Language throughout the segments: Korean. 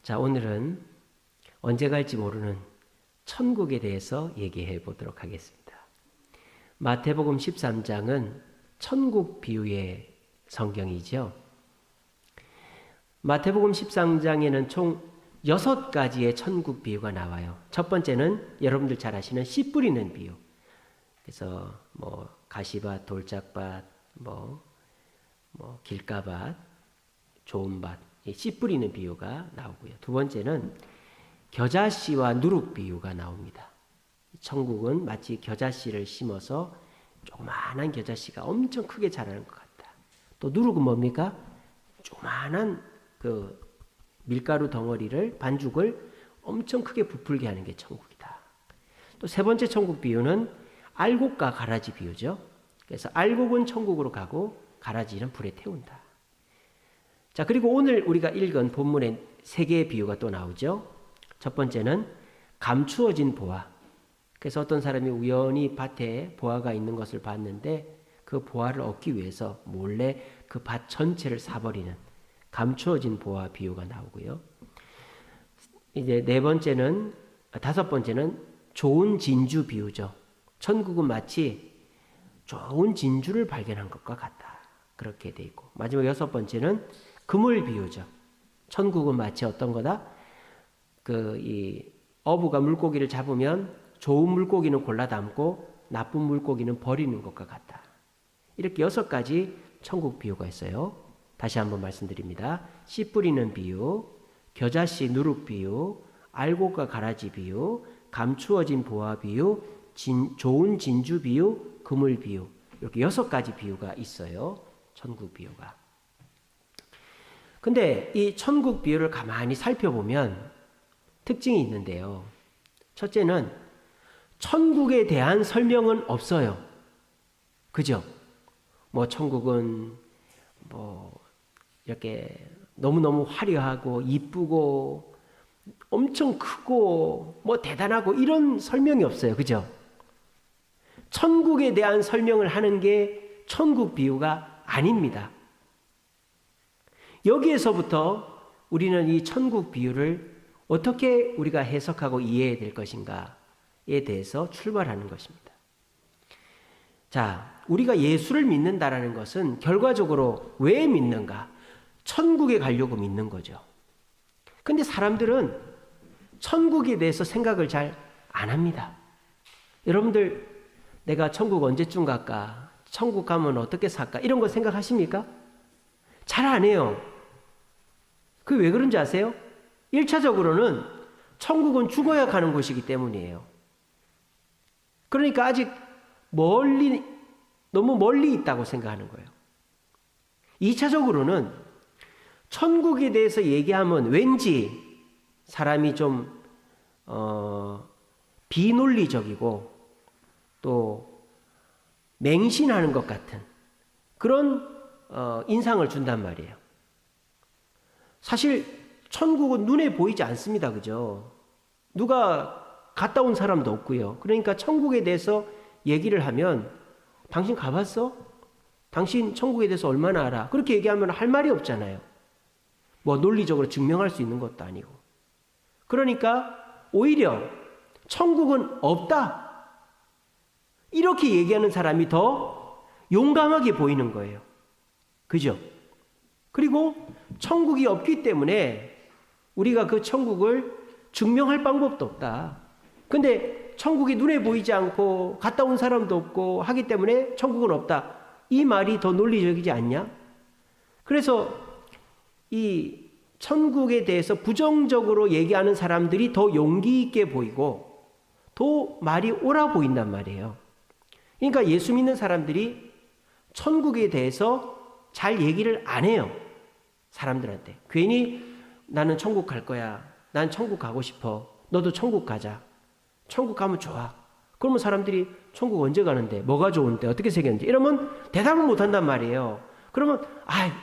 자, 오늘은 언제 갈지 모르는 천국에 대해서 얘기해 보도록 하겠습니다. 마태복음 13장은 천국 비유의 성경이죠. 마태복음 13장에는 총 6가지의 천국 비유가 나와요. 첫 번째는 여러분들 잘 아시는 씨 뿌리는 비유. 그래서 가시밭, 돌짝밭, 길가밭, 좋은 밭, 씨 뿌리는 비유가 나오고요. 두 번째는 겨자씨와 누룩 비유가 나옵니다. 천국은 마치 겨자씨를 심어서 조그마한 겨자씨가 엄청 크게 자라는 것 같다. 또 누룩은 뭡니까? 조그마한 그 밀가루 덩어리를, 반죽을 엄청 크게 부풀게 하는 게 천국이다. 또 세 번째 천국 비유는 알곡과 가라지 비유죠. 그래서 알곡은 천국으로 가고 가라지는 불에 태운다. 자, 그리고 오늘 우리가 읽은 본문에 3개의 비유가 또 나오죠. 첫 번째는 감추어진 보화. 그래서 어떤 사람이 우연히 밭에 보화가 있는 것을 봤는데 그 보화를 얻기 위해서 몰래 그 밭 전체를 사버리는 감추어진 보화 비유가 나오고요. 이제 다섯 번째는 좋은 진주 비유죠. 천국은 마치 좋은 진주를 발견한 것과 같다. 그렇게 돼 있고, 마지막 6번째는 그물 비유죠. 천국은 마치 어떤 거다? 이 어부가 물고기를 잡으면 좋은 물고기는 골라 담고 나쁜 물고기는 버리는 것과 같다. 이렇게 6가지 천국 비유가 있어요. 다시 한번 말씀드립니다. 씨 뿌리는 비유, 겨자씨 누룩 비유, 알곡과 가라지 비유, 감추어진 보화 비유, 좋은 진주 비유, 그물 비유. 이렇게 6가지 비유가 있어요. 천국 비유가. 근데 이 천국 비유를 가만히 살펴보면 특징이 있는데요. 첫째는 천국에 대한 설명은 없어요. 그죠? 천국은 이렇게 너무너무 화려하고 이쁘고 엄청 크고 대단하고 이런 설명이 없어요. 그죠? 천국에 대한 설명을 하는 게 천국 비유가 아닙니다. 여기에서부터 우리는 이 천국 비유를 어떻게 우리가 해석하고 이해해야 될 것인가에 대해서 출발하는 것입니다. 자, 우리가 예수를 믿는다라는 것은 결과적으로 왜 믿는가? 천국에 가려고 믿는 거죠. 근데 사람들은 천국에 대해서 생각을 잘 안 합니다. 여러분들, 내가 천국 언제쯤 갈까? 천국 가면 어떻게 살까? 이런 거 생각하십니까? 잘 안 해요. 그게 왜 그런지 아세요? 1차적으로는 천국은 죽어야 가는 곳이기 때문이에요. 그러니까 아직 너무 멀리 있다고 생각하는 거예요. 2차적으로는 천국에 대해서 얘기하면 왠지 사람이 좀 비논리적이고 또 맹신하는 것 같은 그런 인상을 준단 말이에요. 사실 천국은 눈에 보이지 않습니다. 그죠? 누가 갔다 온 사람도 없고요. 그러니까 천국에 대해서 얘기를 하면 당신 가봤어? 당신 천국에 대해서 얼마나 알아? 그렇게 얘기하면 할 말이 없잖아요. 논리적으로 증명할 수 있는 것도 아니고. 그러니까 오히려 천국은 없다. 이렇게 얘기하는 사람이 더 용감하게 보이는 거예요. 그죠? 그리고 천국이 없기 때문에 우리가 그 천국을 증명할 방법도 없다. 근데 천국이 눈에 보이지 않고 갔다 온 사람도 없고 하기 때문에 천국은 없다. 이 말이 더 논리적이지 않냐? 그래서 이 천국에 대해서 부정적으로 얘기하는 사람들이 더 용기 있게 보이고 더 말이 옳아 보인단 말이에요. 그러니까 예수 믿는 사람들이 천국에 대해서 잘 얘기를 안 해요. 사람들한테. 괜히 나는 천국 갈 거야. 난 천국 가고 싶어. 너도 천국 가자. 천국 가면 좋아. 그러면 사람들이 천국 언제 가는데? 뭐가 좋은데? 어떻게 생겼는지? 이러면 대답을 못 한단 말이에요. 그러면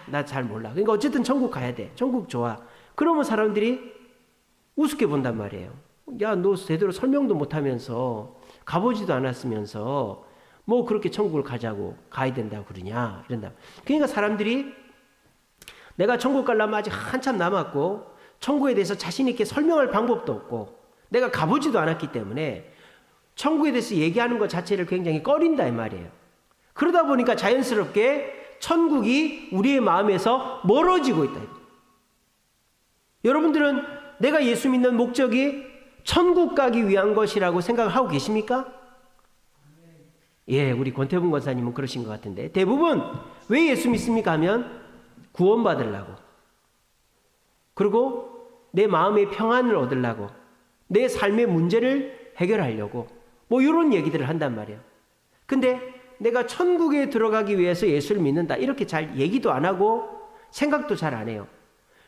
나 잘 몰라. 그러니까 어쨌든 천국 가야 돼. 천국 좋아. 그러면 사람들이 우습게 본단 말이에요. 야, 너 제대로 설명도 못 하면서 가보지도 않았으면서 그렇게 천국을 가야 된다고 그러냐? 이런다. 그러니까 사람들이 내가 천국 가려면 아직 한참 남았고 천국에 대해서 자신 있게 설명할 방법도 없고 내가 가보지도 않았기 때문에 천국에 대해서 얘기하는 것 자체를 굉장히 꺼린다 이 말이에요. 그러다 보니까 자연스럽게 천국이 우리의 마음에서 멀어지고 있다. 여러분들은 내가 예수 믿는 목적이 천국 가기 위한 것이라고 생각하고 계십니까? 예, 우리 권태분 권사님은 그러신 것 같은데 대부분 왜 예수 믿습니까 하면 구원받으려고, 그리고 내 마음의 평안을 얻으려고, 내 삶의 문제를 해결하려고 뭐 이런 얘기들을 한단 말이에요. 근데 내가 천국에 들어가기 위해서 예수를 믿는다 이렇게 잘 얘기도 안 하고 생각도 잘 안 해요.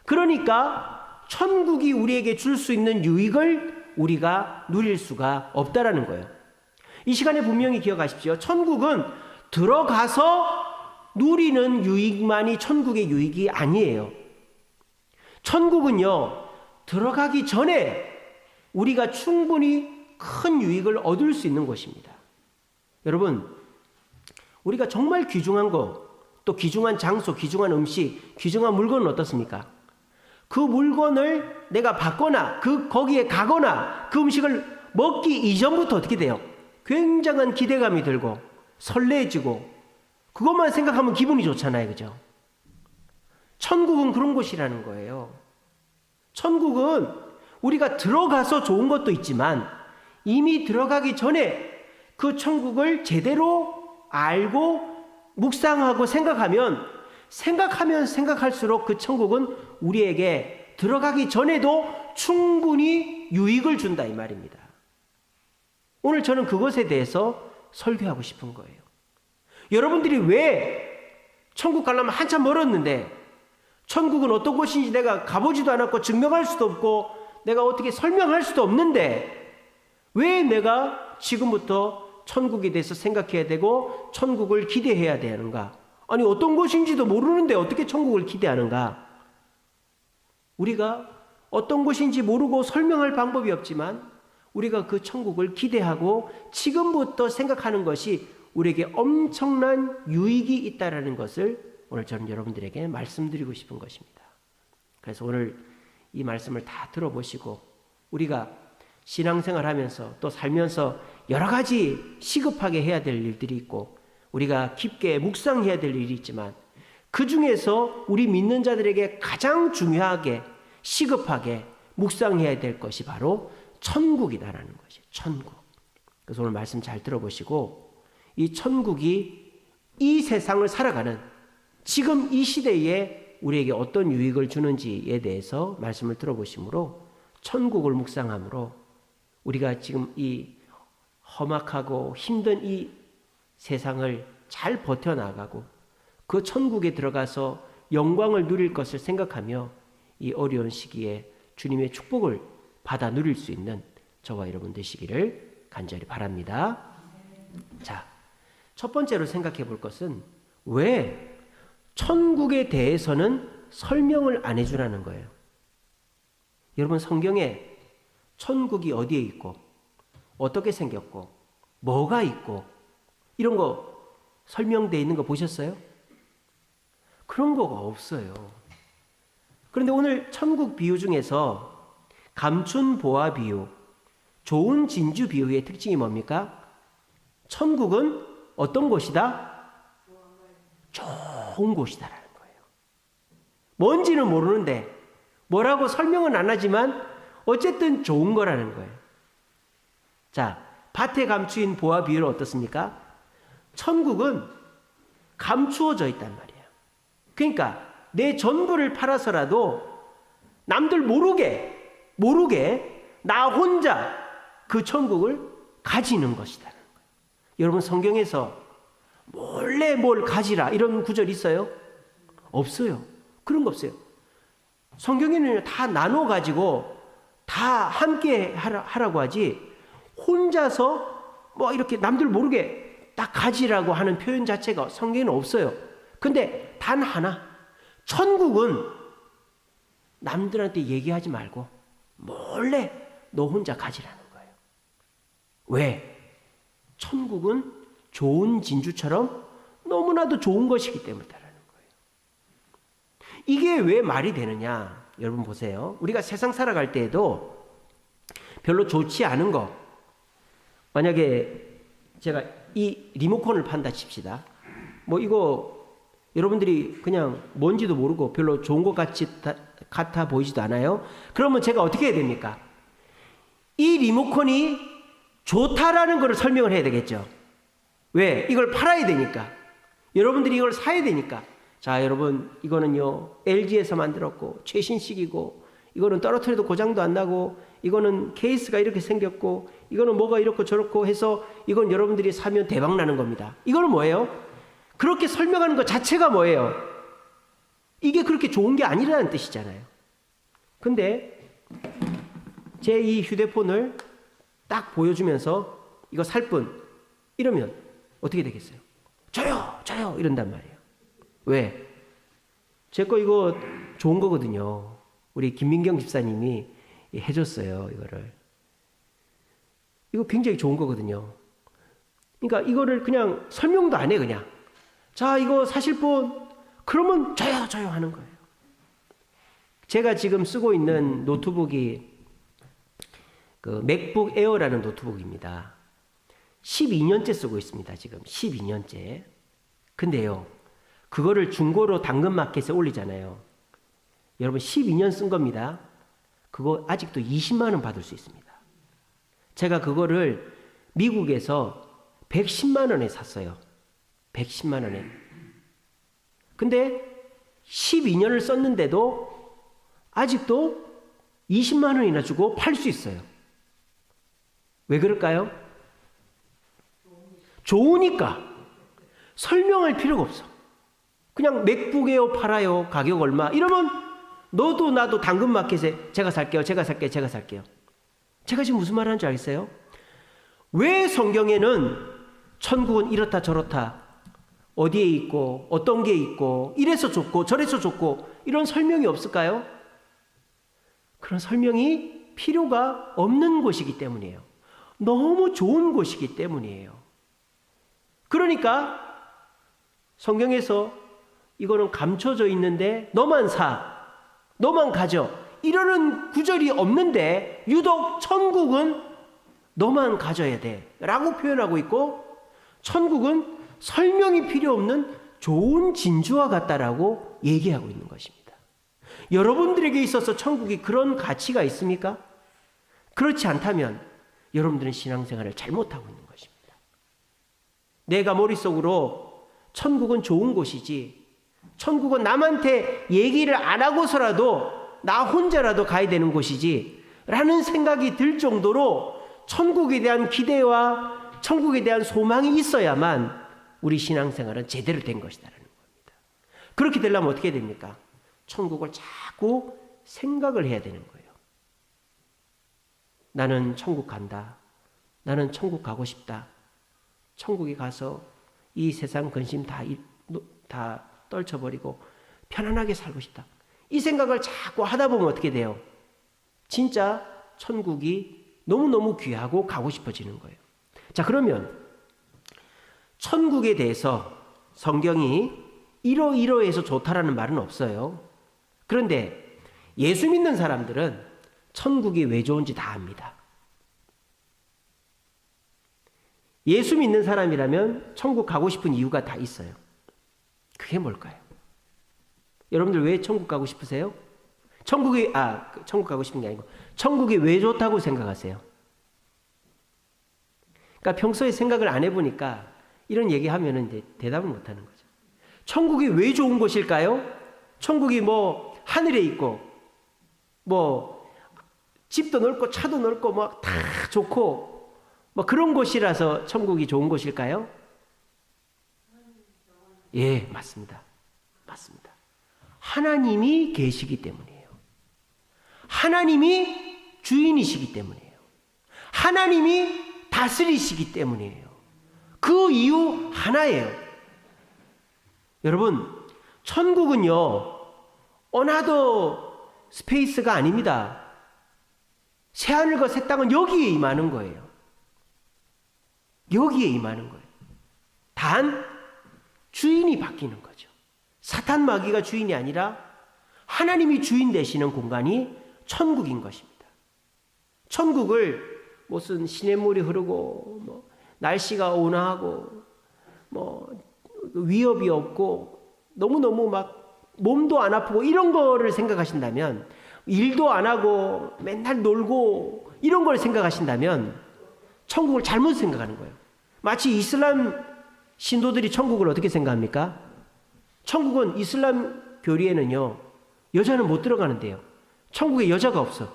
그러니까 천국이 우리에게 줄 수 있는 유익을 우리가 누릴 수가 없다라는 거예요. 이 시간에 분명히 기억하십시오. 천국은 들어가서 누리는 유익만이 천국의 유익이 아니에요. 천국은요, 들어가기 전에 우리가 충분히 큰 유익을 얻을 수 있는 곳입니다. 여러분, 우리가 정말 귀중한 거, 또 귀중한 장소, 귀중한 음식, 귀중한 물건은 어떻습니까? 그 물건을 내가 받거나 거기에 가거나 그 음식을 먹기 이전부터 어떻게 돼요? 굉장한 기대감이 들고 설레지고 그것만 생각하면 기분이 좋잖아요. 그죠? 천국은 그런 곳이라는 거예요. 천국은 우리가 들어가서 좋은 것도 있지만 이미 들어가기 전에 그 천국을 제대로 알고 묵상하고 생각하면 생각할수록 그 천국은 우리에게 들어가기 전에도 충분히 유익을 준다 이 말입니다. 오늘 저는 그것에 대해서 설교하고 싶은 거예요. 여러분들이 왜 천국 가려면 한참 멀었는데 천국은 어떤 곳인지 내가 가보지도 않았고 증명할 수도 없고 내가 어떻게 설명할 수도 없는데 왜 내가 지금부터 천국에 대해서 생각해야 되고 천국을 기대해야 되는가? 아니 어떤 곳인지도 모르는데 어떻게 천국을 기대하는가? 우리가 어떤 곳인지 모르고 설명할 방법이 없지만 우리가 그 천국을 기대하고 지금부터 생각하는 것이 우리에게 엄청난 유익이 있다는 것을 오늘 저는 여러분들에게 말씀드리고 싶은 것입니다. 그래서 오늘 이 말씀을 다 들어보시고 우리가 신앙생활 하면서 또 살면서 여러 가지 시급하게 해야 될 일들이 있고 우리가 깊게 묵상해야 될 일이 있지만 그 중에서 우리 믿는 자들에게 가장 중요하게 시급하게 묵상해야 될 것이 바로 천국이다라는 것이에요. 천국. 그래서 오늘 말씀 잘 들어보시고 이 천국이 이 세상을 살아가는 지금 이 시대에 우리에게 어떤 유익을 주는지에 대해서 말씀을 들어보심으로 천국을 묵상함으로 우리가 지금 이 험악하고 힘든 이 세상을 잘 버텨나가고 그 천국에 들어가서 영광을 누릴 것을 생각하며 이 어려운 시기에 주님의 축복을 받아 누릴 수 있는 저와 여러분 되시기를 간절히 바랍니다. 자, 첫 번째로 생각해 볼 것은 왜 천국에 대해서는 설명을 안 해주라는 거예요. 여러분 성경에 천국이 어디에 있고 어떻게 생겼고 뭐가 있고 이런 거 설명되어 있는 거 보셨어요? 그런 거가 없어요. 그런데 오늘 천국 비유 중에서 감춘 보화 비유, 좋은 진주 비유의 특징이 뭡니까? 천국은 어떤 곳이다? 좋은 곳이다라는 거예요. 뭔지는 모르는데 뭐라고 설명은 안 하지만 어쨌든 좋은 거라는 거예요. 자, 밭에 감추인 보화 비유는 어떻습니까? 천국은 감추어져 있단 말이에요. 그러니까 내 전부를 팔아서라도 남들 모르게 나 혼자 그 천국을 가지는 것이다라는 거예요. 여러분 성경에서 몰래 뭘 가지라 이런 구절 있어요? 없어요. 그런 거 없어요. 성경에는 다 나눠 가지고 다 함께 하라고 하지 혼자서 뭐 이렇게 남들 모르게 딱 가지라고 하는 표현 자체가 성경에는 없어요. 근데 단 하나, 천국은 남들한테 얘기하지 말고 몰래 너 혼자 가지라는 거예요. 왜? 천국은 좋은 진주처럼 너무나도 좋은 것이기 때문이라는 거예요. 이게 왜 말이 되느냐? 여러분 보세요. 우리가 세상 살아갈 때에도 별로 좋지 않은 거, 만약에 제가 이 리모컨을 판다 칩시다. 뭐 이거 여러분들이 그냥 뭔지도 모르고 별로 좋은 것 같아 보이지도 않아요. 그러면 제가 어떻게 해야 됩니까? 이 리모컨이 좋다라는 것을 설명을 해야 되겠죠. 왜? 이걸 팔아야 되니까. 여러분들이 이걸 사야 되니까. 자, 여러분, 이거는요, LG에서 만들었고, 최신식이고, 이거는 떨어뜨려도 고장도 안 나고, 이거는 케이스가 이렇게 생겼고, 이거는 뭐가 이렇고 저렇고 해서, 이건 여러분들이 사면 대박 나는 겁니다. 이거는 뭐예요? 그렇게 설명하는 것 자체가 뭐예요? 이게 그렇게 좋은 게 아니라는 뜻이잖아요. 근데, 제 이 휴대폰을 딱 보여주면서, 이거 살 뿐, 이러면 어떻게 되겠어요? 저요! 이런단 말이에요. 왜? 제 거 이거 좋은 거거든요. 우리 김민경 집사님이 해줬어요, 이거를. 이거 굉장히 좋은 거거든요. 그러니까 이거를 그냥 설명도 안 해, 그냥. 자, 이거 사실 분, 그러면 저요 하는 거예요. 제가 지금 쓰고 있는 노트북이 그 맥북 에어라는 노트북입니다. 12년째 쓰고 있습니다, 지금. 12년째. 근데요, 그거를 중고로 당근마켓에 올리잖아요. 여러분 12년 쓴 겁니다. 그거 아직도 20만 원 받을 수 있습니다. 제가 그거를 미국에서 110만 원에 샀어요. 110만 원에. 근데 12년을 썼는데도 아직도 20만 원이나 주고 팔 수 있어요. 왜 그럴까요? 좋으니까. 설명할 필요가 없어. 그냥 맥북 에어 팔아요. 가격 얼마. 이러면 너도 나도 당근마켓에 제가 살게요. 제가 지금 무슨 말 하는 줄 알겠어요? 왜 성경에는 천국은 이렇다 저렇다, 어디에 있고 어떤 게 있고 이래서 좋고 저래서 좋고 이런 설명이 없을까요? 그런 설명이 필요가 없는 곳이기 때문이에요. 너무 좋은 곳이기 때문이에요. 그러니까 성경에서 이거는 감춰져 있는데 너만 사, 너만 가져, 이러는 구절이 없는데 유독 천국은 너만 가져야 돼 라고 표현하고 있고, 천국은 설명이 필요 없는 좋은 진주와 같다라고 얘기하고 있는 것입니다. 여러분들에게 있어서 천국이 그런 가치가 있습니까? 그렇지 않다면 여러분들은 신앙생활을 잘못하고 있는 것입니다. 내가 머릿속으로 천국은 좋은 곳이지, 천국은 남한테 얘기를 안 하고서라도 나 혼자라도 가야 되는 곳이지 라는 생각이 들 정도로 천국에 대한 기대와 천국에 대한 소망이 있어야만 우리 신앙생활은 제대로 된 것이다라는 겁니다. 그렇게 되려면 어떻게 됩니까? 천국을 자꾸 생각을 해야 되는 거예요. 나는 천국 간다. 나는 천국 가고 싶다. 천국에 가서 이 세상 근심 다 떨쳐버리고 편안하게 살고 싶다. 이 생각을 자꾸 하다 보면 어떻게 돼요? 진짜 천국이 너무너무 귀하고 가고 싶어지는 거예요. 자, 그러면 천국에 대해서 성경이 이러이러해서 좋다라는 말은 없어요. 그런데 예수 믿는 사람들은 천국이 왜 좋은지 다 압니다. 예수 믿는 사람이라면 천국 가고 싶은 이유가 다 있어요. 그게 뭘까요? 여러분들 왜 천국 가고 싶으세요? 천국 가고 싶은 게 아니고 천국이 왜 좋다고 생각하세요? 그러니까 평소에 생각을 안 해보니까 이런 얘기하면은 이제 대답을 못 하는 거죠. 천국이 왜 좋은 곳일까요? 천국이 뭐 하늘에 있고 뭐 집도 넓고 차도 넓고 뭐 다 좋고 뭐 그런 곳이라서 천국이 좋은 곳일까요? 예, 맞습니다. 맞습니다. 하나님이 계시기 때문이에요. 하나님이 주인이시기 때문이에요. 하나님이 다스리시기 때문이에요. 그 이유 하나예요. 여러분, 천국은요, 어나더 스페이스가 아닙니다. 새하늘과 새 땅은 여기에 임하는 거예요. 여기에 임하는 거예요. 단 주인이 바뀌는 거죠. 사탄 마귀가 주인이 아니라 하나님이 주인 되시는 공간이 천국인 것입니다. 천국을 무슨 시냇물이 흐르고 뭐 날씨가 온화하고 뭐 위협이 없고 너무너무 막 몸도 안 아프고 이런 거를 생각하신다면, 일도 안 하고 맨날 놀고 이런 걸 생각하신다면 천국을 잘못 생각하는 거예요. 마치 이슬람 신도들이 천국을 어떻게 생각합니까? 천국은 이슬람 교리에는요, 여자는 못 들어가는데요. 천국에 여자가 없어.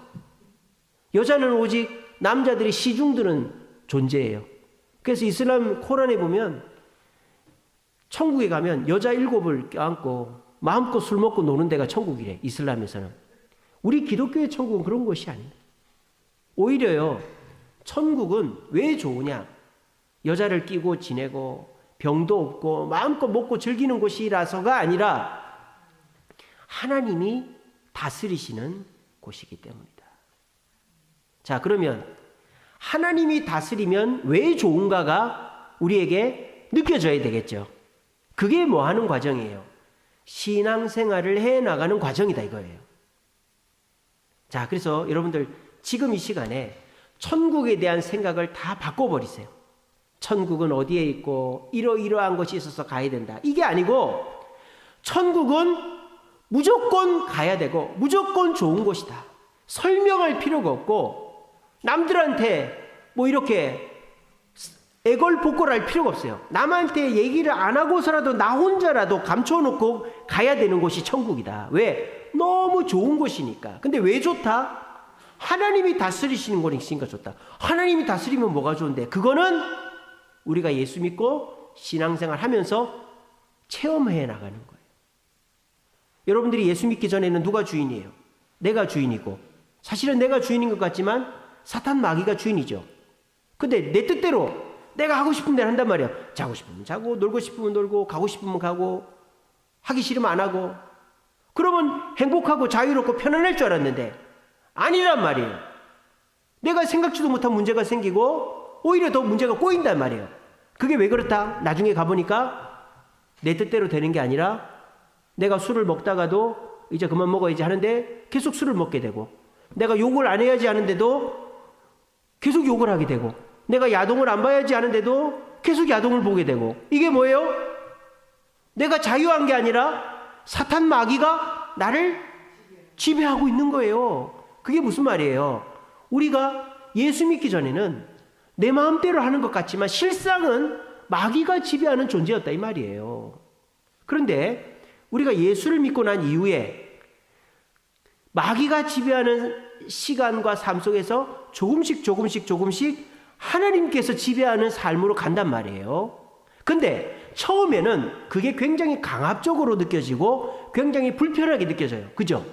여자는 오직 남자들이 시중드는 존재예요. 그래서 이슬람 코란에 보면 천국에 가면 여자 7을 껴안고 마음껏 술 먹고 노는 데가 천국이래, 이슬람에서는. 우리 기독교의 천국은 그런 것이 아닙니다. 오히려요, 천국은 왜 좋으냐? 여자를 끼고 지내고 병도 없고 마음껏 먹고 즐기는 곳이라서가 아니라 하나님이 다스리시는 곳이기 때문이다. 자, 그러면 하나님이 다스리면 왜 좋은가가 우리에게 느껴져야 되겠죠. 그게 뭐 하는 과정이에요? 신앙생활을 해나가는 과정이다 이거예요. 자, 그래서 여러분들 지금 이 시간에 천국에 대한 생각을 다 바꿔버리세요. 천국은 어디에 있고 이러이러한 것이 있어서 가야 된다, 이게 아니고 천국은 무조건 가야 되고 무조건 좋은 곳이다. 설명할 필요가 없고 남들한테 뭐 이렇게 애걸복걸할 필요가 없어요. 남한테 얘기를 안 하고서라도 나 혼자라도 감춰놓고 가야 되는 곳이 천국이다. 왜? 너무 좋은 곳이니까. 근데 왜 좋다? 하나님이 다스리시는 곳이니까 좋다. 하나님이 다스리면 뭐가 좋은데? 그거는 우리가 예수 믿고 신앙생활 하면서 체험해 나가는 거예요. 여러분들이 예수 믿기 전에는 누가 주인이에요? 내가 주인이고, 사실은 내가 주인인 것 같지만 사탄 마귀가 주인이죠. 근데 내 뜻대로 내가 하고 싶은 대로 한단 말이야. 자고 싶으면 자고, 놀고 싶으면 놀고, 가고 싶으면 가고, 하기 싫으면 안 하고. 그러면 행복하고 자유롭고 편안할 줄 알았는데 아니란 말이에요. 내가 생각지도 못한 문제가 생기고 오히려 더 문제가 꼬인단 말이에요. 그게 왜 그렇다? 나중에 가보니까 내 뜻대로 되는 게 아니라 내가 술을 먹다가도 이제 그만 먹어야지 하는데 계속 술을 먹게 되고, 내가 욕을 안 해야지 하는데도 계속 욕을 하게 되고, 내가 야동을 안 봐야지 하는데도 계속 야동을 보게 되고. 이게 뭐예요? 내가 자유한 게 아니라 사탄 마귀가 나를 지배하고 있는 거예요. 그게 무슨 말이에요? 우리가 예수 믿기 전에는 내 마음대로 하는 것 같지만 실상은 마귀가 지배하는 존재였다 이 말이에요. 그런데 우리가 예수를 믿고 난 이후에 마귀가 지배하는 시간과 삶 속에서 조금씩 하나님께서 지배하는 삶으로 간단 말이에요. 근데 처음에는 그게 굉장히 강압적으로 느껴지고 굉장히 불편하게 느껴져요. 그죠?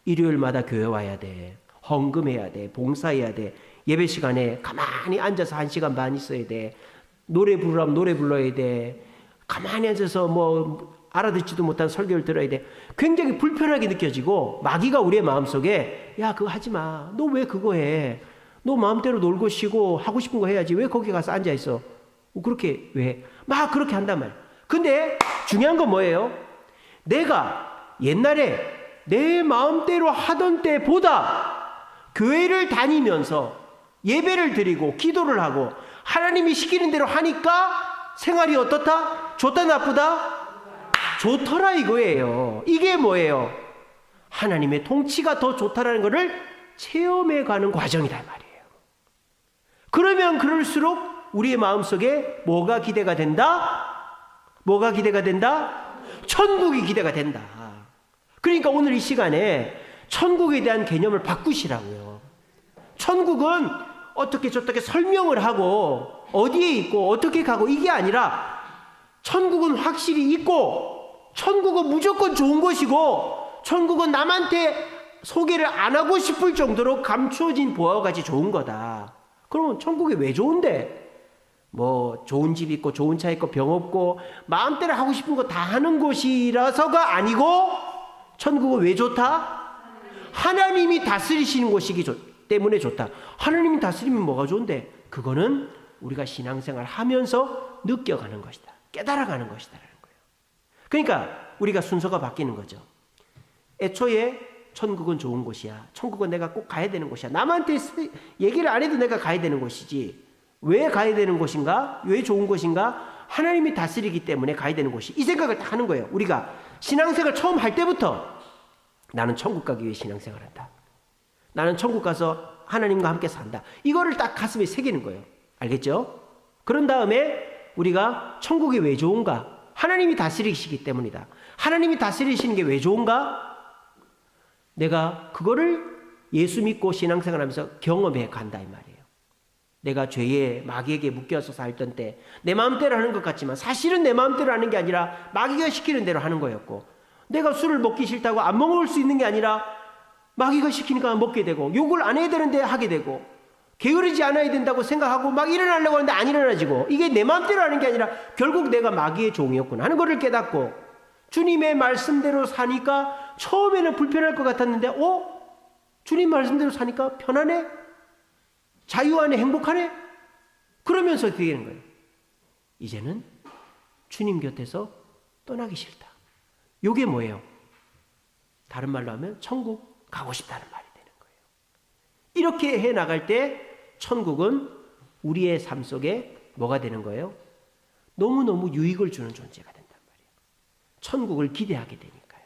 일요일마다 교회 와야 돼. 헌금해야 돼. 봉사해야 돼. 예배 시간에 가만히 앉아서 1시간 반 있어야 돼. 노래 부르라면 노래 불러야 돼. 가만히 앉아서 뭐 알아듣지도 못한 설교를 들어야 돼. 굉장히 불편하게 느껴지고 마귀가 우리의 마음속에 야 그거 하지 마. 너 왜 그거 해? 너 마음대로 놀고 쉬고 하고 싶은 거 해야지. 왜 거기 가서 앉아있어? 그렇게 왜? 막 그렇게 한단 말이야. 근데 중요한 건 뭐예요? 내가 옛날에 내 마음대로 하던 때보다 교회를 다니면서 예배를 드리고 기도를 하고 하나님이 시키는 대로 하니까 생활이 어떻다? 좋다 나쁘다? 좋더라 이거예요. 이게 뭐예요? 하나님의 통치가 더 좋다라는 것을 체험해가는 과정이다 말이에요. 그러면 그럴수록 우리의 마음속에 뭐가 기대가 된다? 뭐가 기대가 된다? 천국이 기대가 된다. 그러니까 오늘 이 시간에 천국에 대한 개념을 바꾸시라고요. 천국은 어떻게 저렇게 설명을 하고 어디에 있고 어떻게 가고 이게 아니라 천국은 확실히 있고 천국은 무조건 좋은 것이고 천국은 남한테 소개를 안 하고 싶을 정도로 감추어진 보화와 같이 좋은 거다. 그러면 천국이 왜 좋은데? 뭐 좋은 집 있고 좋은 차 있고 병 없고 마음대로 하고 싶은 거 다 하는 곳이라서가 아니고 천국은 왜 좋다? 하나님이 다스리시는 곳이기 때문에 좋다. 하나님이 다스리면 뭐가 좋은데? 그거는 우리가 신앙생활 하면서 느껴가는 것이다. 깨달아가는 것이다. 라는 거예요. 그러니까 우리가 순서가 바뀌는 거죠. 애초에 천국은 좋은 곳이야. 천국은 내가 꼭 가야 되는 곳이야. 남한테 얘기를 안 해도 내가 가야 되는 곳이지. 왜 가야 되는 곳인가? 왜 좋은 곳인가? 하나님이 다스리기 때문에 가야 되는 곳이. 이 생각을 다 하는 거예요. 우리가 신앙생활 처음 할 때부터 나는 천국 가기 위해 신앙생활 한다. 나는 천국 가서 하나님과 함께 산다. 이거를 딱 가슴에 새기는 거예요. 알겠죠? 그런 다음에 우리가 천국이 왜 좋은가? 하나님이 다스리시기 때문이다. 하나님이 다스리시는 게 왜 좋은가? 내가 그거를 예수 믿고 신앙생활하면서 경험해 간다 이 말이에요. 내가 죄에 마귀에게 묶여서 살던 때 내 마음대로 하는 것 같지만 사실은 내 마음대로 하는 게 아니라 마귀가 시키는 대로 하는 거였고, 내가 술을 먹기 싫다고 안 먹을 수 있는 게 아니라 마귀가 시키니까 먹게 되고, 욕을 안 해야 되는데 하게 되고, 게으르지 않아야 된다고 생각하고 막 일어나려고 하는데 안 일어나지고, 이게 내 마음대로 하는 게 아니라 결국 내가 마귀의 종이었구나 하는 것을 깨닫고, 주님의 말씀대로 사니까 처음에는 불편할 것 같았는데 주님 말씀대로 사니까 편하네? 자유 안에 행복하네? 그러면서 어떻게 되는 거예요? 이제는 주님 곁에서 떠나기 싫다. 이게 뭐예요? 다른 말로 하면 천국 가고 싶다는 말이 되는 거예요. 이렇게 해나갈 때 천국은 우리의 삶 속에 뭐가 되는 거예요? 너무너무 유익을 주는 존재가 된단 말이에요. 천국을 기대하게 되니까요.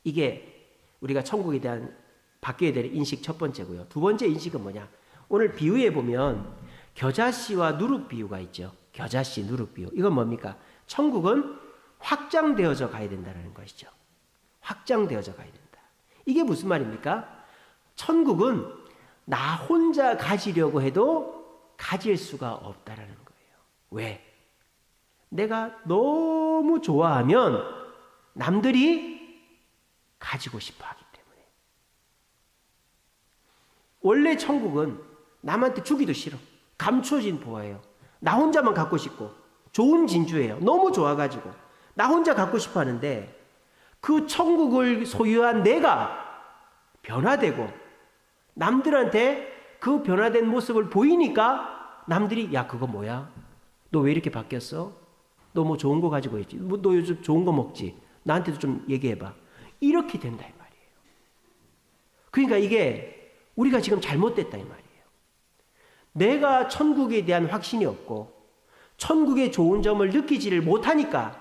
이게 우리가 천국에 대한 바뀌어야 될 인식 첫 번째고요. 두 번째 인식은 뭐냐? 오늘 비유에 보면 겨자씨와 누룩 비유가 있죠. 겨자씨, 누룩 비유. 이건 뭡니까? 천국은 확장되어져 가야 된다는 것이죠. 확장되어져 가야 된다. 이게 무슨 말입니까? 천국은 나 혼자 가지려고 해도 가질 수가 없다라는 거예요. 왜? 내가 너무 좋아하면 남들이 가지고 싶어 하기 때문에. 원래 천국은 남한테 주기도 싫어. 감춰진 보화예요. 나 혼자만 갖고 싶고 좋은 진주예요. 너무 좋아가지고 나 혼자 갖고 싶어 하는데, 그 천국을 소유한 내가 변화되고 남들한테 그 변화된 모습을 보이니까 남들이 야 그거 뭐야? 너 왜 이렇게 바뀌었어? 너 뭐 좋은 거 가지고 있지? 너 요즘 좋은 거 먹지? 나한테도 좀 얘기해봐. 이렇게 된다 이 말이에요. 그러니까 이게 우리가 지금 잘못됐다 이 말이에요. 내가 천국에 대한 확신이 없고 천국의 좋은 점을 느끼지를 못하니까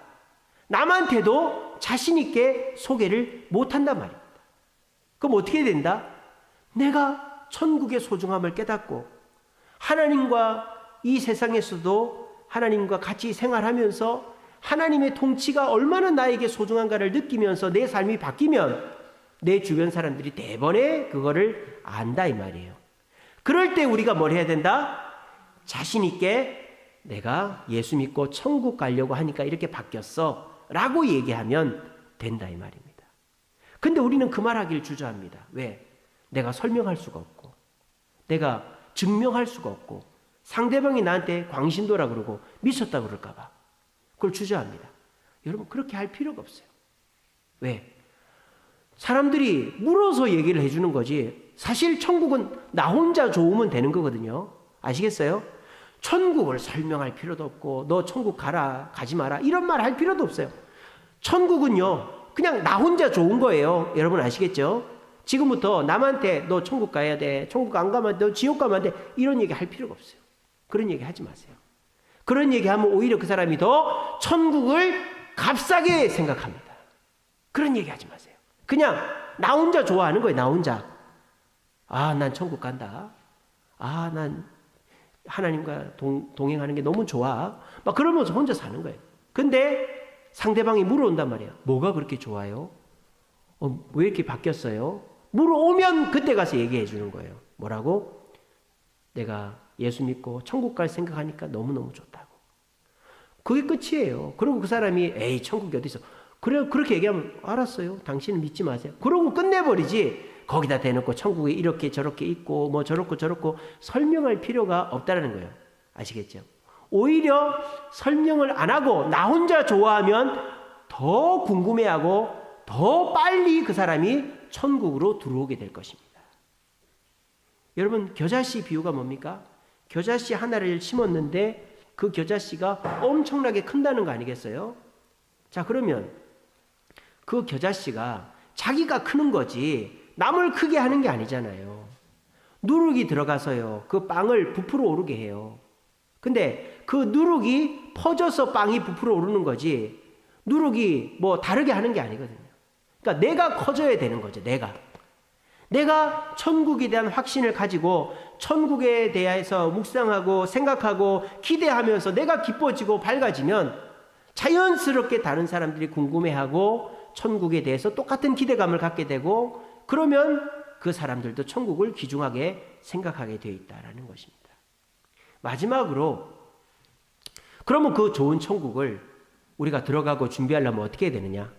남한테도 자신 있게 소개를 못한단 말입니다. 그럼 어떻게 된다? 내가 천국의 소중함을 깨닫고 하나님과 이 세상에서도 하나님과 같이 생활하면서 하나님의 통치가 얼마나 나에게 소중한가를 느끼면서 내 삶이 바뀌면 내 주변 사람들이 대번에 그거를 안다 이 말이에요. 그럴 때 우리가 뭘 해야 된다? 자신 있게 내가 예수 믿고 천국 가려고 하니까 이렇게 바뀌었어 라고 얘기하면 된다 이 말입니다. 근데 우리는 그 말하기를 주저합니다. 왜? 내가 설명할 수가 없고 내가 증명할 수가 없고 상대방이 나한테 광신도라 그러고 미쳤다 그럴까 봐 그걸 주저합니다. 여러분 그렇게 할 필요가 없어요. 왜? 사람들이 물어서 얘기를 해주는 거지 사실 천국은 나 혼자 좋으면 되는 거거든요. 아시겠어요? 천국을 설명할 필요도 없고 너 천국 가라 가지 마라 이런 말 할 필요도 없어요. 천국은요 그냥 나 혼자 좋은 거예요. 여러분 아시겠죠? 지금부터 남한테 너 천국 가야 돼, 천국 안 가면 너 지옥 가면 안 돼, 이런 얘기 할 필요가 없어요. 그런 얘기 하지 마세요. 그런 얘기 하면 오히려 그 사람이 더 천국을 값싸게 생각합니다. 그런 얘기 하지 마세요. 그냥 나 혼자 좋아하는 거예요. 나 혼자. 아, 난 천국 간다. 아, 난 하나님과 동행하는 게 너무 좋아. 막 그러면서 혼자 사는 거예요. 근데 상대방이 물어온단 말이에요. 뭐가 그렇게 좋아요? 왜 이렇게 바뀌었어요? 물어오면 그때 가서 얘기해 주는 거예요. 뭐라고? 내가 예수 믿고 천국 갈 생각하니까 너무너무 좋다고. 그게 끝이에요. 그리고 그 사람이 에이 천국이 어디 있어? 그래 그렇게 얘기하면 알았어요. 당신은 믿지 마세요. 그러고 끝내버리지. 거기다 대놓고 천국에 이렇게 저렇게 있고 뭐 저렇고 저렇고 설명할 필요가 없다라는 거예요. 아시겠죠? 오히려 설명을 안 하고 나 혼자 좋아하면 더 궁금해하고 더 빨리 그 사람이 천국으로 들어오게 될 것입니다. 여러분 겨자씨 비유가 뭡니까? 겨자씨 하나를 심었는데 그 겨자씨가 엄청나게 큰다는 거 아니겠어요? 자 그러면 그 겨자씨가 자기가 크는 거지 남을 크게 하는 게 아니잖아요. 누룩이 들어가서요, 그 빵을 부풀어 오르게 해요. 근데 그 누룩이 퍼져서 빵이 부풀어 오르는 거지 누룩이 뭐 다르게 하는 게 아니거든요. 그러니까 내가 커져야 되는 거죠. 내가 천국에 대한 확신을 가지고 천국에 대해서 묵상하고 생각하고 기대하면서 내가 기뻐지고 밝아지면 자연스럽게 다른 사람들이 궁금해하고 천국에 대해서 똑같은 기대감을 갖게 되고, 그러면 그 사람들도 천국을 귀중하게 생각하게 되어 있다는 것입니다. 마지막으로, 그러면 그 좋은 천국을 우리가 들어가고 준비하려면 어떻게 해야 되느냐?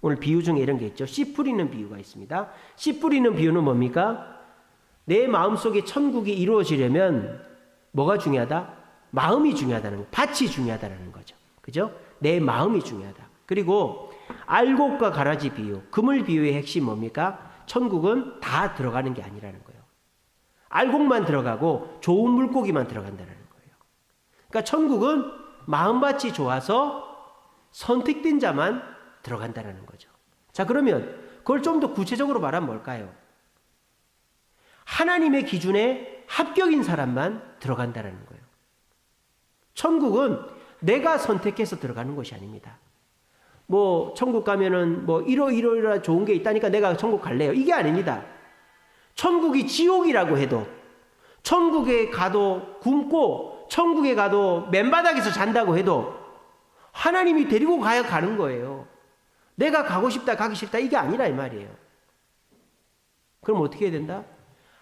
오늘 비유 중에 이런 게 있죠. 씨 뿌리는 비유가 있습니다. 씨 뿌리는 비유는 뭡니까? 내 마음속에 천국이 이루어지려면 뭐가 중요하다? 마음이 중요하다는 거, 밭이 중요하다는 거죠. 그죠? 내 마음이 중요하다. 그리고 알곡과 가라지 비유, 그물 비유의 핵심 뭡니까? 천국은 다 들어가는 게 아니라는 거예요. 알곡만 들어가고 좋은 물고기만 들어간다는 거예요. 그러니까 천국은 마음밭이 좋아서 선택된 자만 들어간다는 거죠. 자, 그러면 그걸 좀 더 구체적으로 말하면 뭘까요? 하나님의 기준에 합격인 사람만 들어간다는 거예요. 천국은 내가 선택해서 들어가는 것이 아닙니다. 뭐 천국 가면은 뭐 이러이러이러 좋은 게 있다니까 내가 천국 갈래요, 이게 아닙니다. 천국이 지옥이라고 해도, 천국에 가도 굶고 천국에 가도 맨바닥에서 잔다고 해도 하나님이 데리고 가야 가는 거예요. 내가 가고 싶다 가기 싫다 이게 아니라 이 말이에요. 그럼 어떻게 해야 된다?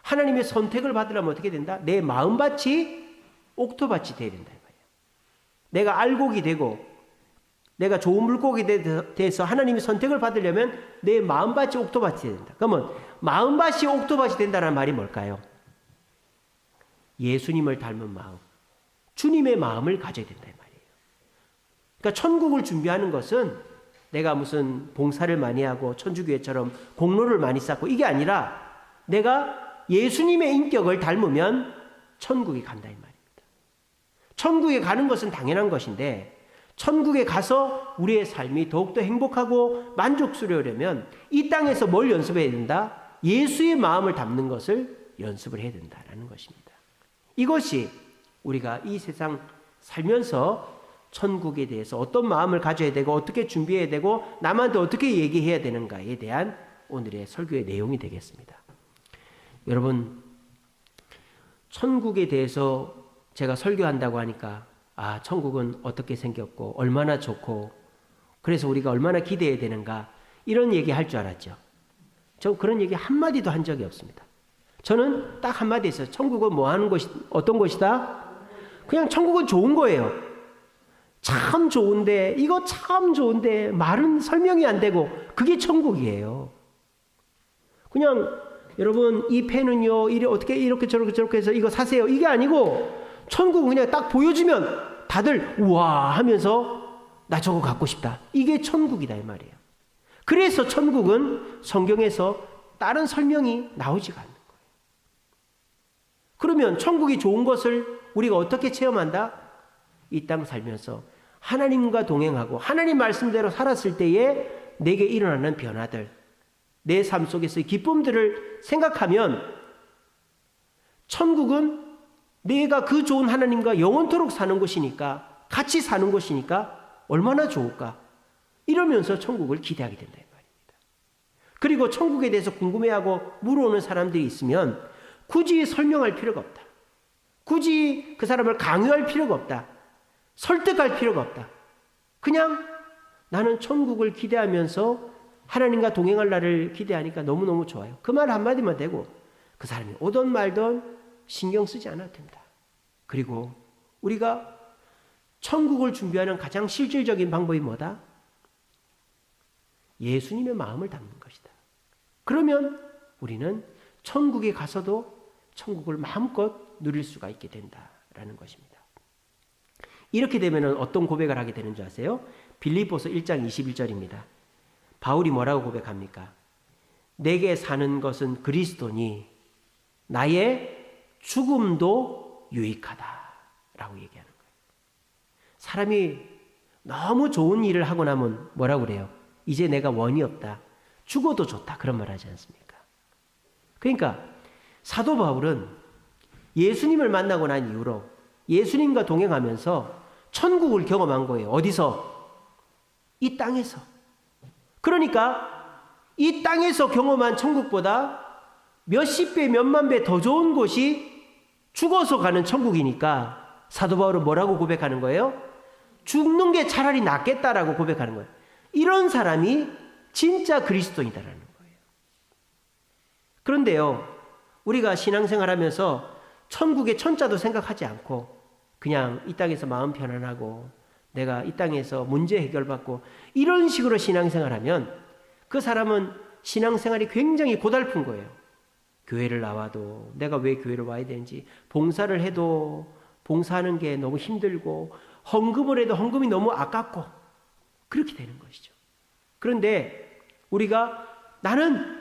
하나님의 선택을 받으려면 어떻게 된다? 내 마음밭이 옥토밭이 돼야 된다 이 말이에요. 내가 알곡이 되고 내가 좋은 물고기에 대해서 하나님의 선택을 받으려면 내 마음밭이 옥토밭이 돼야 된다. 그러면 마음밭이 옥토밭이 된다는 말이 뭘까요? 예수님을 닮은 마음, 주님의 마음을 가져야 된다 이 말이에요. 그러니까 천국을 준비하는 것은 내가 무슨 봉사를 많이 하고 천주교회처럼 공로를 많이 쌓고 이게 아니라 내가 예수님의 인격을 닮으면 천국에 간다 이 말입니다. 천국에 가는 것은 당연한 것인데 천국에 가서 우리의 삶이 더욱더 행복하고 만족스러우려면 이 땅에서 뭘 연습해야 된다? 예수의 마음을 담는 것을 연습을 해야 된다는 것입니다. 이것이 우리가 이 세상 살면서 천국에 대해서 어떤 마음을 가져야 되고 어떻게 준비해야 되고 남한테 어떻게 얘기해야 되는가에 대한 오늘의 설교의 내용이 되겠습니다. 여러분, 천국에 대해서 제가 설교한다고 하니까 아, 천국은 어떻게 생겼고 얼마나 좋고 그래서 우리가 얼마나 기대해야 되는가 이런 얘기 할 줄 알았죠. 저 그런 얘기 한마디도 한 적이 없습니다. 저는 딱 한마디 했어요. 천국은 뭐 하는 것이, 어떤 것이다? 그냥 천국은 좋은 거예요. 참 좋은데, 이거 참 좋은데 말은 설명이 안 되고 그게 천국이에요. 그냥 여러분 이 펜은요 어떻게 이렇게 저렇게 해서 이거 사세요 이게 아니고 천국은 그냥 딱 보여주면 다들 우와 하면서 나 저거 갖고 싶다, 이게 천국이다 이 말이에요. 그래서 천국은 성경에서 다른 설명이 나오지가 않는 거예요. 그러면 천국이 좋은 것을 우리가 어떻게 체험한다? 이 땅 살면서 하나님과 동행하고 하나님 말씀대로 살았을 때에 내게 일어나는 변화들, 내 삶 속에서의 기쁨들을 생각하면 천국은 내가 그 좋은 하나님과 영원토록 사는 곳이니까, 같이 사는 곳이니까 얼마나 좋을까, 이러면서 천국을 기대하게 된다 이 말입니다. 그리고 천국에 대해서 궁금해하고 물어오는 사람들이 있으면 굳이 설명할 필요가 없다. 굳이 그 사람을 강요할 필요가 없다. 설득할 필요가 없다. 그냥 나는 천국을 기대하면서 하나님과 동행할 날을 기대하니까 너무너무 좋아요. 그 말 한마디만 되고 그 사람이 오던 말던 신경 쓰지 않아도 된다. 그리고 우리가 천국을 준비하는 가장 실질적인 방법이 뭐다? 예수님의 마음을 담는 것이다. 그러면 우리는 천국에 가서도 천국을 마음껏 누릴 수가 있게 된다라는 것입니다. 이렇게 되면 어떤 고백을 하게 되는 줄 아세요? 빌립보서 1장 21절입니다. 바울이 뭐라고 고백합니까? 내게 사는 것은 그리스도니 나의 죽음도 유익하다 라고 얘기하는 거예요. 사람이 너무 좋은 일을 하고 나면 뭐라고 그래요? 이제 내가 원이 없다, 죽어도 좋다. 그런 말 하지 않습니까? 그러니까 사도 바울은 예수님을 만나고 난 이후로 예수님과 동행하면서 천국을 경험한 거예요. 어디서? 이 땅에서. 그러니까 이 땅에서 경험한 천국보다 몇십 배, 몇만 배 더 좋은 곳이 죽어서 가는 천국이니까 사도 바울은 뭐라고 고백하는 거예요? 죽는 게 차라리 낫겠다라고 고백하는 거예요. 이런 사람이 진짜 그리스도인이다라는 거예요. 그런데요, 우리가 신앙생활 하면서 천국의 천자도 생각하지 않고 그냥 이 땅에서 마음 편안하고 내가 이 땅에서 문제 해결받고 이런 식으로 신앙생활 하면 그 사람은 신앙생활이 굉장히 고달픈 거예요. 교회를 나와도 내가 왜 교회를 와야 되는지, 봉사를 해도 봉사하는 게 너무 힘들고, 헌금을 해도 헌금이 너무 아깝고, 그렇게 되는 것이죠. 그런데 우리가 나는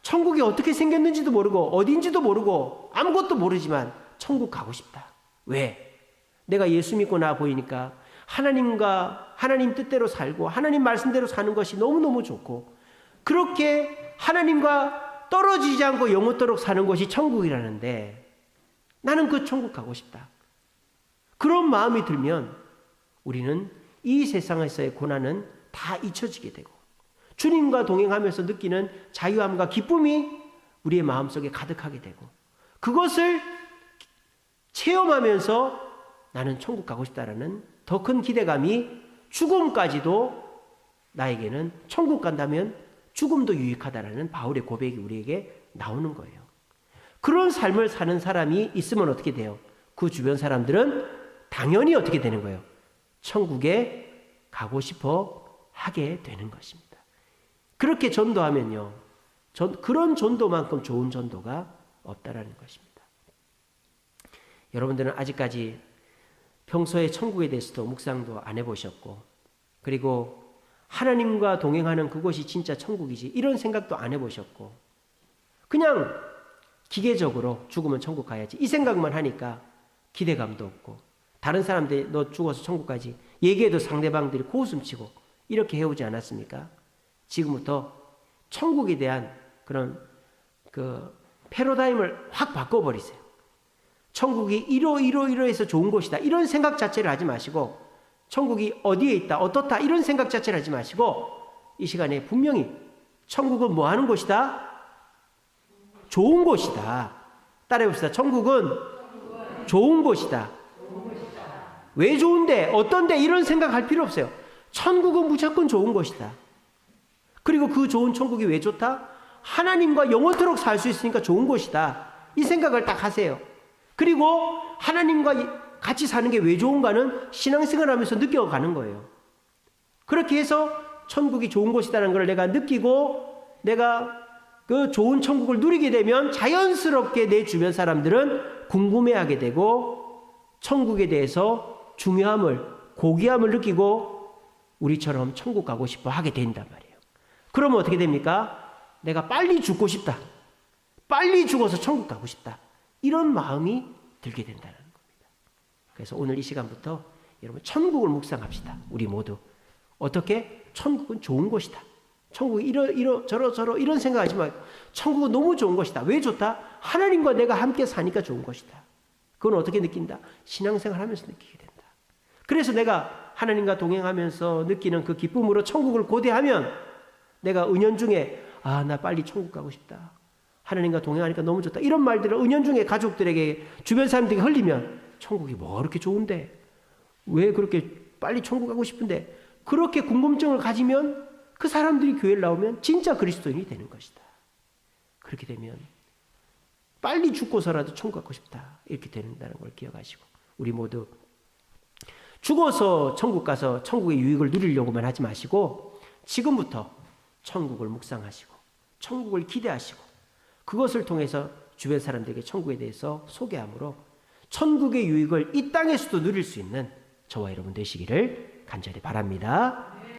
천국이 어떻게 생겼는지도 모르고 어딘지도 모르고 아무것도 모르지만 천국 가고 싶다. 왜? 내가 예수 믿고 나 보이니까 하나님 뜻대로 살고 하나님 말씀대로 사는 것이 너무너무 좋고, 그렇게 하나님과 떨어지지 않고 영원토록 사는 것이 천국이라는데 나는 그 천국 가고 싶다. 그런 마음이 들면 우리는 이 세상에서의 고난은 다 잊혀지게 되고 주님과 동행하면서 느끼는 자유함과 기쁨이 우리의 마음속에 가득하게 되고, 그것을 체험하면서 나는 천국 가고 싶다라는 더 큰 기대감이 죽음까지도 나에게는 천국 간다면 죽음도 유익하다라는 바울의 고백이 우리에게 나오는 거예요. 그런 삶을 사는 사람이 있으면 어떻게 돼요? 그 주변 사람들은 당연히 어떻게 되는 거예요? 천국에 가고 싶어 하게 되는 것입니다. 그렇게 전도하면요, 그런 전도만큼 좋은 전도가 없다라는 것입니다. 여러분들은 아직까지 평소에 천국에 대해서도 묵상도 안 해보셨고, 그리고 하나님과 동행하는 그곳이 진짜 천국이지 이런 생각도 안 해보셨고, 그냥 기계적으로 죽으면 천국 가야지 이 생각만 하니까 기대감도 없고, 다른 사람들이 너 죽어서 천국 가지 얘기해도 상대방들이 코웃음치고 이렇게 해오지 않았습니까? 지금부터 천국에 대한 그런 그 패러다임을 확 바꿔버리세요. 천국이 이러해서 좋은 곳이다 이런 생각 자체를 하지 마시고, 천국이 어디에 있다 어떻다 이런 생각 자체를 하지 마시고, 이 시간에 분명히 천국은 뭐 하는 곳이다? 좋은 곳이다. 따라해봅시다. 천국은 좋은 곳이다. 왜 좋은데 어떤데 이런 생각할 필요 없어요. 천국은 무조건 좋은 곳이다. 그리고 그 좋은 천국이 왜 좋다? 하나님과 영원토록 살 수 있으니까 좋은 곳이다. 이 생각을 딱 하세요. 그리고 하나님과 같이 사는 게 왜 좋은가는 신앙생활 하면서 느껴가는 거예요. 그렇게 해서 천국이 좋은 곳이라는 걸 내가 느끼고 내가 그 좋은 천국을 누리게 되면 자연스럽게 내 주변 사람들은 궁금해하게 되고 천국에 대해서 중요함을, 고귀함을 느끼고 우리처럼 천국 가고 싶어 하게 된단 말이에요. 그러면 어떻게 됩니까? 내가 빨리 죽고 싶다. 빨리 죽어서 천국 가고 싶다. 이런 마음이 들게 된다는 겁니다. 그래서 오늘 이 시간부터 여러분 천국을 묵상합시다. 우리 모두. 어떻게? 천국은 좋은 곳이다. 천국이 저러 이런 생각하지 말고 천국은 너무 좋은 것이다. 왜 좋다? 하나님과 내가 함께 사니까 좋은 것이다. 그건 어떻게 느낀다? 신앙생활 하면서 느끼게 된다. 그래서 내가 하나님과 동행하면서 느끼는 그 기쁨으로 천국을 고대하면 내가 은연중에 나 빨리 천국 가고 싶다. 하나님과 동행하니까 너무 좋다. 이런 말들을 은연중에 가족들에게 주변 사람들에게 흘리면 천국이 뭐 그렇게 좋은데 왜 그렇게 빨리 천국 가고 싶은데 그렇게 궁금증을 가지면 그 사람들이 교회를 나오면 진짜 그리스도인이 되는 것이다. 그렇게 되면 빨리 죽고서라도 천국 가고 싶다. 이렇게 된다는 걸 기억하시고 우리 모두 죽어서 천국 가서 천국의 유익을 누리려고만 하지 마시고 지금부터 천국을 묵상하시고 천국을 기대하시고 그것을 통해서 주변 사람들에게 천국에 대해서 소개함으로 천국의 유익을 이 땅에서도 누릴 수 있는 저와 여러분 되시기를 간절히 바랍니다.